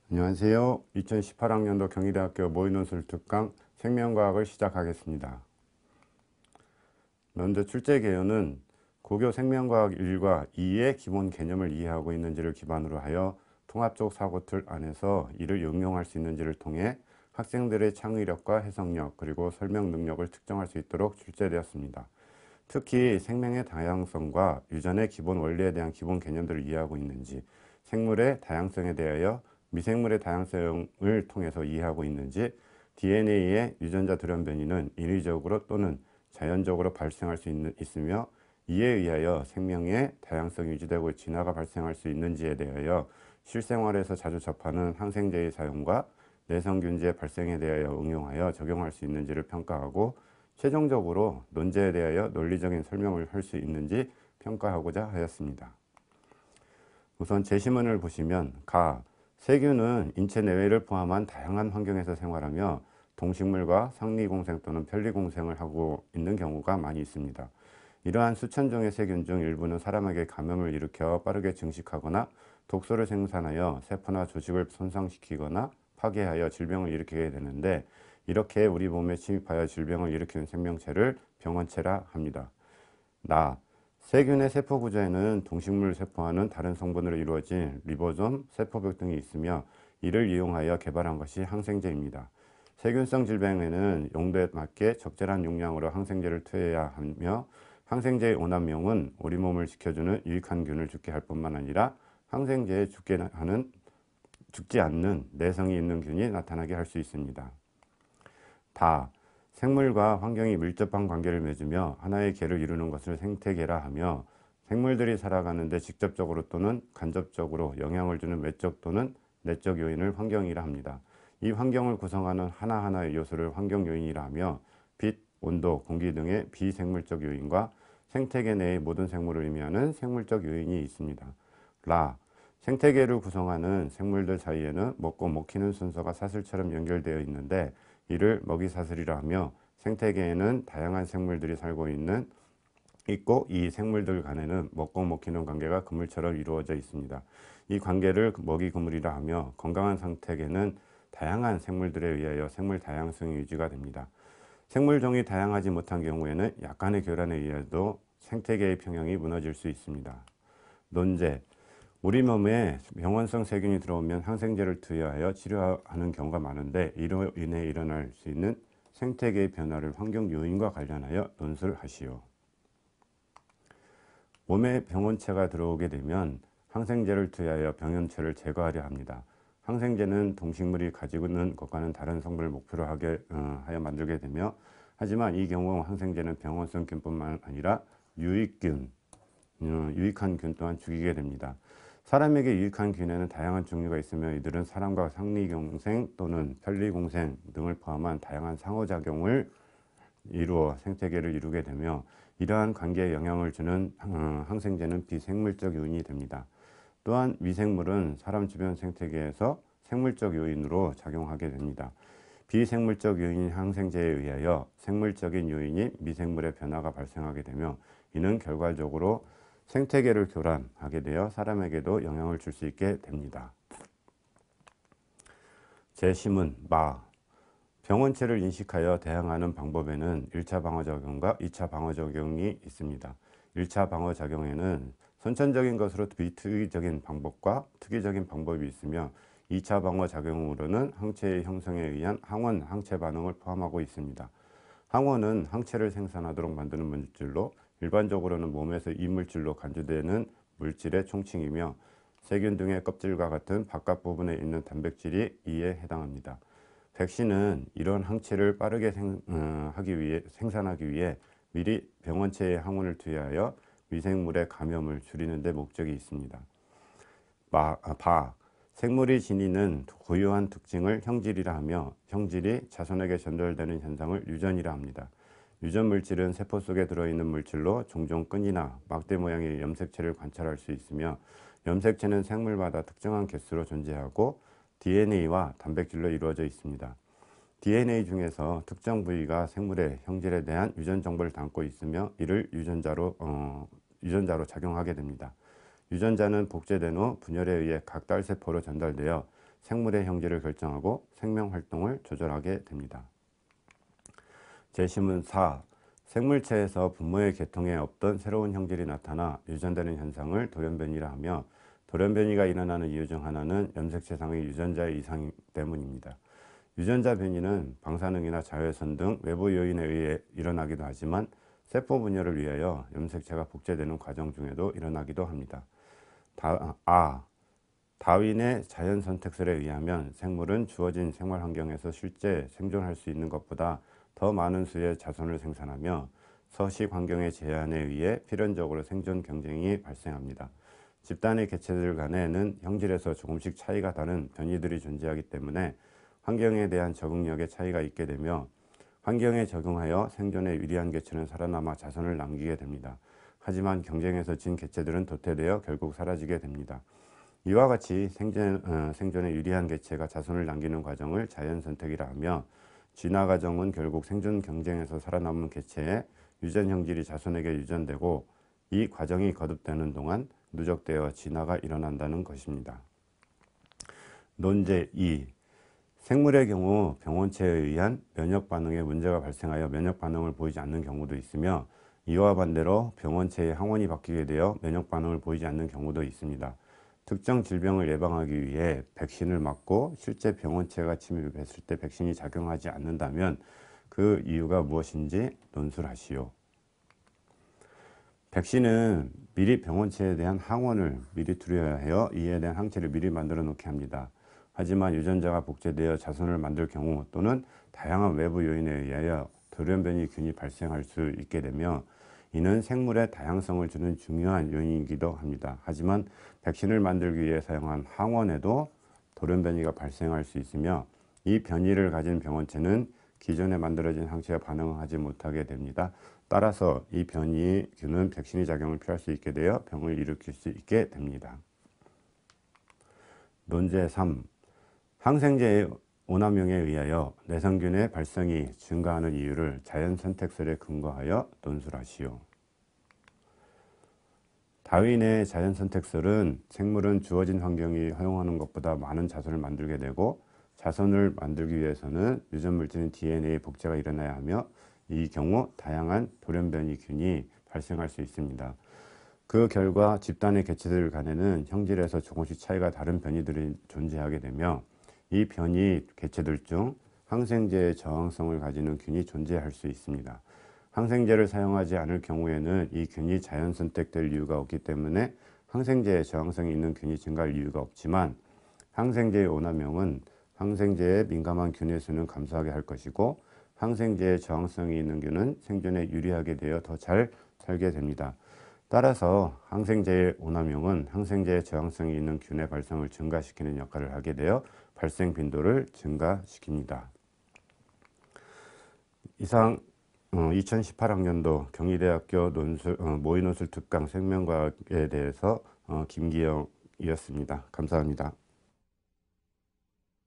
안녕하세요. 2018학년도 경희대학교 모의논술 특강 생명과학을 시작하겠습니다. 먼저 출제 개요는 고교 생명과학 1과 2의 기본 개념을 이해하고 있는지를 기반으로 하여 통합적 사고틀 안에서 이를 응용할 수 있는지를 통해 학생들의 창의력과 해석력 그리고 설명 능력을 특정할 수 있도록 출제되었습니다. 특히 생명의 다양성과 유전의 기본 원리에 대한 기본 개념들을 이해하고 있는지, 생물의 다양성에 대하여 미생물의 다양성을 통해서 이해하고 있는지, DNA의 유전자 돌연 변이는 인위적으로 또는 자연적으로 발생할 수 있으며 이에 의하여 생명의 다양성이 유지되고 진화가 발생할 수 있는지에 대하여 실생활에서 자주 접하는 항생제의 사용과 내성균지의 발생에 대하여 응용하여 적용할 수 있는지를 평가하고 최종적으로 논제에 대하여 논리적인 설명을 할 수 있는지 평가하고자 하였습니다. 우선 제시문을 보시면 세균은 인체 내외를 포함한 다양한 환경에서 생활하며 동식물과 상리공생 또는 편리공생을 하고 있는 경우가 많이 있습니다. 이러한 수천 종의 세균 중 일부는 사람에게 감염을 일으켜 빠르게 증식하거나 독소를 생산하여 세포나 조직을 손상시키거나 파괴하여 질병을 일으키게 되는데, 이렇게 우리 몸에 침입하여 질병을 일으키는 생명체를 병원체라 합니다. 세균의 세포 구조에는 동식물 세포와는 다른 성분으로 이루어진 리보솜, 세포벽 등이 있으며 이를 이용하여 개발한 것이 항생제입니다. 세균성 질병에는 용도에 맞게 적절한 용량으로 항생제를 투여해야 하며, 항생제의 오남용은 우리 몸을 지켜주는 유익한 균을 죽게 할 뿐만 아니라 항생제에 죽지 않는 내성이 있는 균이 나타나게 할 수 있습니다. 생물과 환경이 밀접한 관계를 맺으며 하나의 계를 이루는 것을 생태계라 하며, 생물들이 살아가는 데 직접적으로 또는 간접적으로 영향을 주는 외적 또는 내적 요인을 환경이라 합니다. 이 환경을 구성하는 하나하나의 요소를 환경 요인이라 하며, 빛, 온도, 공기 등의 비생물적 요인과 생태계 내의 모든 생물을 의미하는 생물적 요인이 있습니다. 생태계를 구성하는 생물들 사이에는 먹고 먹히는 순서가 사슬처럼 연결되어 있는데 이를 먹이사슬이라 하며, 생태계에는 다양한 생물들이 살고 있고 이 생물들 간에는 먹고 먹히는 관계가 그물처럼 이루어져 있습니다. 이 관계를 먹이그물이라 하며, 건강한 생태계는 다양한 생물들에 의하여 생물 다양성이 유지가 됩니다. 생물종이 다양하지 못한 경우에는 약간의 교란에 의해도 생태계의 평형이 무너질 수 있습니다. 논제: 우리 몸에 병원성 세균이 들어오면 항생제를 투여하여 치료하는 경우가 많은데, 이로 인해 일어날 수 있는 생태계의 변화를 환경 요인과 관련하여 논술을 하시오. 몸에 병원체가 들어오게 되면 항생제를 투여하여 병원체를 제거하려 합니다. 항생제는 동식물이 가지고 있는 것과는 다른 성분을 목표로 하여 만들게 되며, 하지만 이 경우 항생제는 병원성 균뿐만 아니라 유익한 균 또한 죽이게 됩니다. 사람에게 유익한 균에는 다양한 종류가 있으며 이들은 사람과 상리공생 또는 편리공생 등을 포함한 다양한 상호작용을 이루어 생태계를 이루게 되며, 이러한 관계에 영향을 주는 항생제는 비생물적 요인이 됩니다. 또한 미생물은 사람 주변 생태계에서 생물적 요인으로 작용하게 됩니다. 비생물적 요인인 항생제에 의하여 생물적인 요인인 미생물의 변화가 발생하게 되며, 이는 결과적으로 생태계를 교란하게 되어 사람에게도 영향을 줄 수 있게 됩니다. 제시문 병원체를 인식하여 대항하는 방법에는 1차 방어작용과 2차 방어작용이 있습니다. 1차 방어작용에는 선천적인 것으로 비특이적인 방법과 특이적인 방법이 있으며, 2차 방어작용으로는 항체의 형성에 의한 항원 항체 반응을 포함하고 있습니다. 항원은 항체를 생산하도록 만드는 물질로, 일반적으로는 몸에서 이물질로 간주되는 물질의 총칭이며, 세균 등의 껍질과 같은 바깥 부분에 있는 단백질이 이에 해당합니다. 백신은 이런 항체를 빠르게 생산하기 위해 미리 병원체에 항원을 투여하여 미생물의 감염을 줄이는 데 목적이 있습니다. 생물이 지니는 고유한 특징을 형질이라 하며, 형질이 자손에게 전달되는 현상을 유전이라 합니다. 유전 물질은 세포 속에 들어있는 물질로 종종 끈이나 막대 모양의 염색체를 관찰할 수 있으며, 염색체는 생물마다 특정한 개수로 존재하고 DNA와 단백질로 이루어져 있습니다. DNA 중에서 특정 부위가 생물의 형질에 대한 유전 정보를 담고 있으며 이를 유전자로 작용하게 됩니다. 유전자는 복제된 후 분열에 의해 각 딸세포로 전달되어 생물의 형질을 결정하고 생명활동을 조절하게 됩니다. 제시문 4. 생물체에서 분모의 계통에 없던 새로운 형질이 나타나 유전되는 현상을 돌연변이라 하며, 돌연변이가 일어나는 이유 중 하나는 염색체상의 유전자의 이상 때문입니다. 유전자 변이는 방사능이나 자외선 등 외부 요인에 의해 일어나기도 하지만 세포 분열을 위하여 염색체가 복제되는 과정 중에도 일어나기도 합니다. 다윈의 자연 선택설에 의하면 생물은 주어진 생활 환경에서 실제 생존할 수 있는 것보다 더 많은 수의 자손을 생산하며 서식 환경의 제한에 의해 필연적으로 생존 경쟁이 발생합니다. 집단의 개체들 간에는 형질에서 조금씩 차이가 다른 변이들이 존재하기 때문에 환경에 대한 적응력에 차이가 있게 되며, 환경에 적응하여 생존에 유리한 개체는 살아남아 자손을 남기게 됩니다. 하지만 경쟁에서 진 개체들은 도태되어 결국 사라지게 됩니다. 이와 같이 생존에 유리한 개체가 자손을 남기는 과정을 자연선택이라 하며, 진화 과정은 결국 생존 경쟁에서 살아남은 개체의 유전 형질이 자손에게 유전되고, 이 과정이 거듭되는 동안 누적되어 진화가 일어난다는 것입니다. 논제 2. 생물의 경우 병원체에 의한 면역 반응에 문제가 발생하여 면역 반응을 보이지 않는 경우도 있으며, 이와 반대로 병원체의 항원이 바뀌게 되어 면역 반응을 보이지 않는 경우도 있습니다. 특정 질병을 예방하기 위해 백신을 맞고 실제 병원체가 침입했을 때 백신이 작용하지 않는다면 그 이유가 무엇인지 논술하시오. 백신은 미리 병원체에 대한 항원을 미리 투여해야 하여 이에 대한 항체를 미리 만들어 놓게 합니다. 하지만 유전자가 복제되어 자손을 만들 경우 또는 다양한 외부 요인에 의하여 돌연변이 균이 발생할 수 있게 되며, 이는 생물의 다양성을 주는 중요한 요인이기도 합니다. 하지만 백신을 만들기 위해 사용한 항원에도 돌연변이가 발생할 수 있으며, 이 변이를 가진 병원체는 기존에 만들어진 항체와 반응하지 못하게 됩니다. 따라서 이 변이균은 백신의 작용을 피할 수 있게 되어 병을 일으킬 수 있게 됩니다. 논제 3. 항생제의 오남용에 의하여 내성균의 발생이 증가하는 이유를 자연선택설에 근거하여 논술하시오. 다윈의 자연선택설은 생물은 주어진 환경이 허용하는 것보다 많은 자손을 만들게 되고, 자손을 만들기 위해서는 유전물질인 DNA의 복제가 일어나야 하며, 이 경우 다양한 돌연변이균이 발생할 수 있습니다. 그 결과 집단의 개체들 간에는 형질에서 조금씩 차이가 다른 변이들이 존재하게 되며, 이 변이 개체들 중 항생제의 저항성을 가지는 균이 존재할 수 있습니다. 항생제를 사용하지 않을 경우에는 이 균이 자연 선택될 이유가 없기 때문에 항생제에 저항성이 있는 균이 증가할 이유가 없지만, 항생제의 오남용은 항생제에 민감한 균의 수는 감소하게 할 것이고, 항생제에 저항성이 있는 균은 생존에 유리하게 되어 더 잘 살게 됩니다. 따라서 항생제의 오남용은 항생제에 저항성이 있는 균의 발생을 증가시키는 역할을 하게 되어 발생 빈도를 증가시킵니다. 이상 2018학년도 경희대학교 모의논술 특강 생명과학에 대해서 김기영이었습니다. 감사합니다.